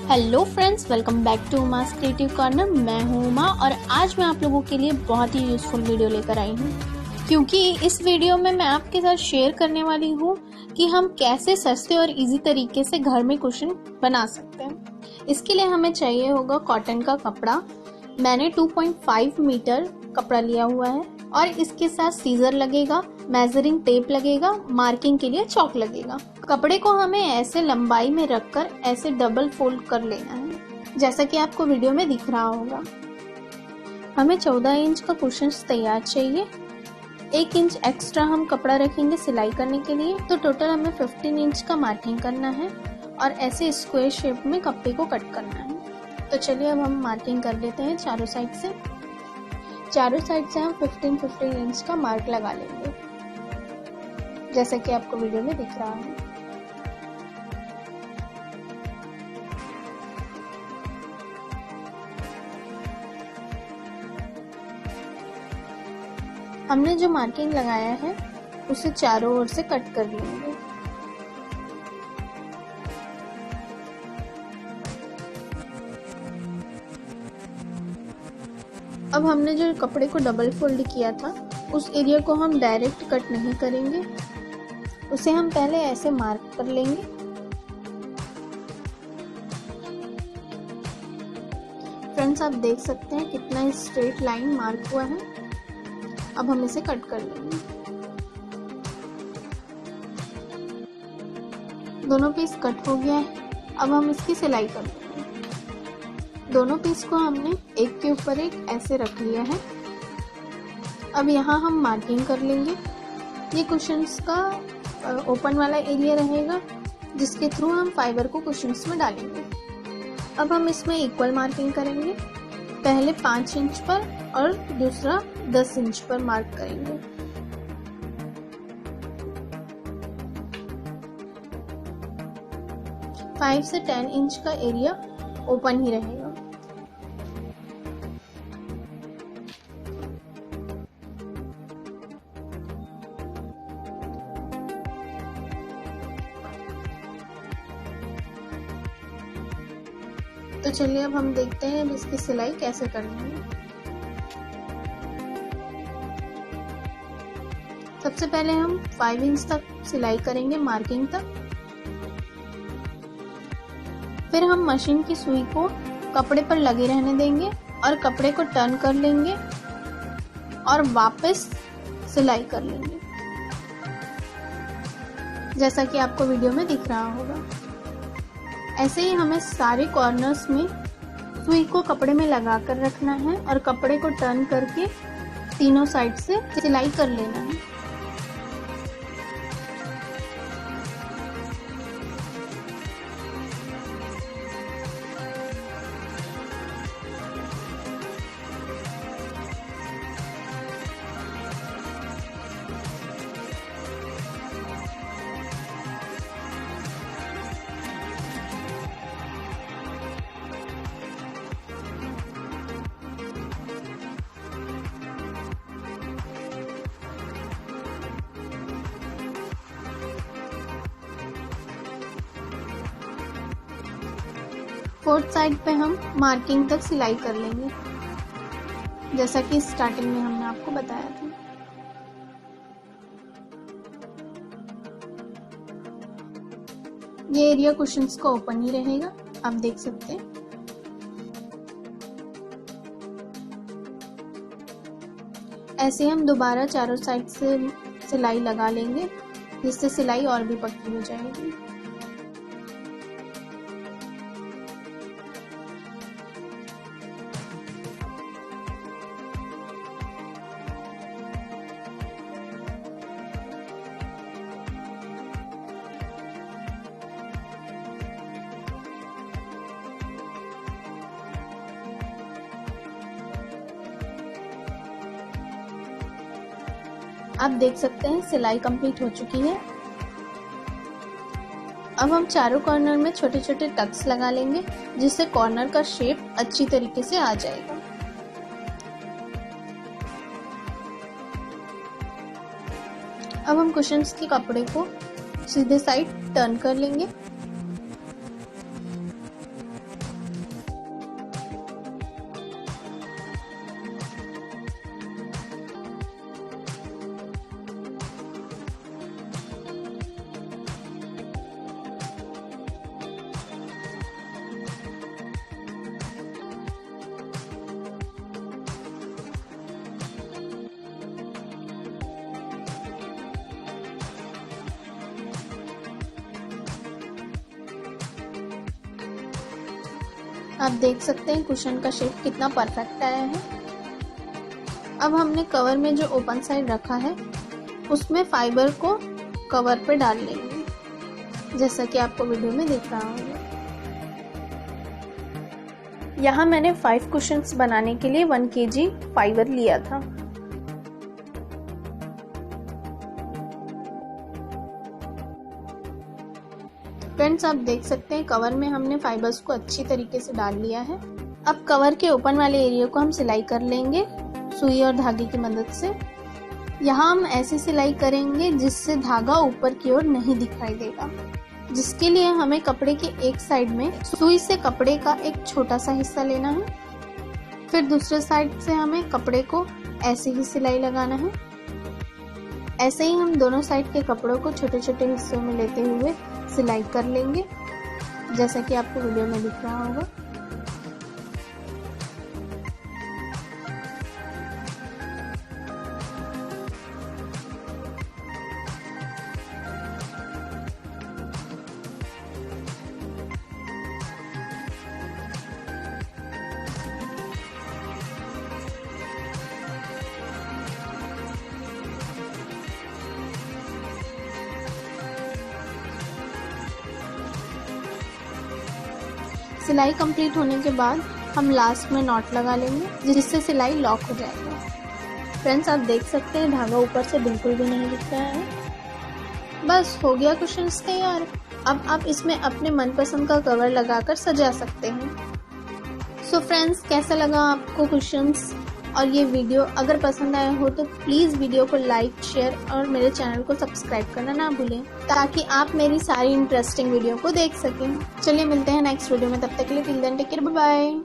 Hello friends, welcome back to Uma's creative corner. मैं हूं उमा और आज मैं आप लोगों के लिए बहुत ही यूज़फुल वीडियो लेकर आई हूं, क्योंकि इस वीडियो में मैं आपके साथ शेयर करने वाली हूं कि हम कैसे सस्ते और इजी तरीके से घर में कुशन बना सकते हैं। इसके लिए हमें चाहिए होगा कॉटन का कपड़ा। मैंने 2.5 मीटर कपड़ा लिया हुआ है और इसके साथ सीजर लगेगा, मेजरिंग टेप लगेगा, मार्किंग के लिए चॉक लगेगा। कपड़े को हमें ऐसे लंबाई में रखकर ऐसे डबल फोल्ड कर लेना है, जैसा कि आपको वीडियो में दिख रहा होगा। हमें 14 इंच का कुशन तैयार चाहिए। 1 इंच एक्स्ट्रा हम कपड़ा रखेंगे सिलाई करने के लिए, तो टोटल हमें 15 इंच का मार्किंग करना है और ऐसे स्क्वायर शेप में कपड़े को कट करना है। तो चलिए अब हम मार्किंग कर लेते हैं चारों साइड से। चारों साइड से हम 15-15 इंच का मार्क लगा लेंगे, जैसा कि आपको वीडियो में दिख रहा है। हमने जो मार्किंग लगाया है उसे चारों ओर से कट कर लेंगे। अब हमने जो कपड़े को डबल फोल्ड किया था उस एरिया को हम डायरेक्ट कट नहीं करेंगे, उसे हम पहले ऐसे मार्क कर लेंगे। फ्रेंड्स, आप देख सकते हैं कितना स्ट्रेट लाइन मार्क हुआ है। अब हम इसे कट कर लेंगे। दोनों पीस कट हो गया है। अब हम इसकी सिलाई कर लेंगे। दोनों पीस को हमने एक के ऊपर एक ऐसे रख लिया है। अब यहाँ हम मार्किंग कर लेंगे। ये कुशन्स का ओपन वाला एरिया रहेगा, जिसके थ्रू हम फाइबर को कुशन्स में डालेंगे। अब हम इसमें इक्वल मार्किंग करेंगे। पहले 5 इंच पर और दूसरा 10 इंच पर मार्क करेंगे। फाइव से 10 इंच का एरिया ओपन ही रहेगा। तो चलिए अब हम देखते हैं अब इसकी सिलाई कैसे करनी है। सबसे पहले हम 5 इंच तक सिलाई करेंगे, मार्किंग तक। फिर हम मशीन की सुई को कपड़े पर लगे रहने देंगे और कपड़े को टर्न कर लेंगे और वापस सिलाई कर लेंगे, जैसा कि आपको वीडियो में दिख रहा होगा। ऐसे ही हमें सारे कॉर्नर्स में सुई को कपड़े में लगा कर रखना है और कपड़े को टर्न करके तीनों साइड से सिलाई कर लेना है। फोर्थ साइड पे हम मार्किंग तक सिलाई कर लेंगे, जैसा कि स्टार्टिंग में हमने आपको बताया था। ये एरिया कुशन्स का ओपन ही रहेगा, आप देख सकते हैं। ऐसे हम दोबारा चारों साइड से सिलाई लगा लेंगे, जिससे सिलाई और भी पक्की हो जाएगी। आप देख सकते हैं सिलाई कंप्लीट हो चुकी है। अब हम चारों कॉर्नर में छोटे छोटे टक्स लगा लेंगे, जिससे कॉर्नर का शेप अच्छी तरीके से आ जाएगा। अब हम कुशन्स के कपड़े को सीधे साइड टर्न कर लेंगे आप देख सकते हैं कुशन का शेप कितना परफेक्ट आया है। अब हमने कवर में जो ओपन साइड रखा है उसमें फाइबर को कवर पे डाल लेंगे, जैसा कि आपको वीडियो में दिख रहा होगा। यहाँ मैंने 5 कुशन्स बनाने के लिए 1 kg फाइबर लिया था। फ्रेंड्स, आप देख सकते हैं कवर में हमने फाइबर्स को अच्छी तरीके से डाल लिया है। अब कवर के ओपन वाले एरिया को हम सिलाई कर लेंगे सुई और धागे की मदद से। यहाँ हम ऐसी सिलाई करेंगे जिससे धागा ऊपर की ओर नहीं दिखाई देगा, जिसके लिए हमें कपड़े के एक साइड में सुई से कपड़े का एक छोटा सा हिस्सा लेना है। फिर दूसरे साइड से हमें कपड़े को ऐसे ही सिलाई लगाना है। ऐसे ही हम दोनों साइड के कपड़ों को छोटे छोटे हिस्सों में लेते हुए सिलाई कर लेंगे, जैसा कि आपको वीडियो में दिख रहा होगा। सिलाई कंप्लीट होने के बाद हम लास्ट में नॉट लगा लेंगे, जिससे सिलाई लॉक हो जाएगा। फ्रेंड्स, आप देख सकते हैं धागा ऊपर से बिल्कुल भी नहीं दिख रहा है। बस हो गया कुशन्स तैयार। अब आप इसमें अपने मनपसंद का कवर लगाकर सजा सकते हैं। सो फ्रेंड्स, कैसा लगा आपको कुशन्स और ये वीडियो? अगर पसंद आया हो तो प्लीज़ वीडियो को लाइक, शेयर और मेरे चैनल को सब्सक्राइब करना ना भूलें, ताकि आप मेरी सारी इंटरेस्टिंग वीडियो को देख सकें। चलिए मिलते हैं नेक्स्ट वीडियो में, तब तक के लिए till then take care, bye bye.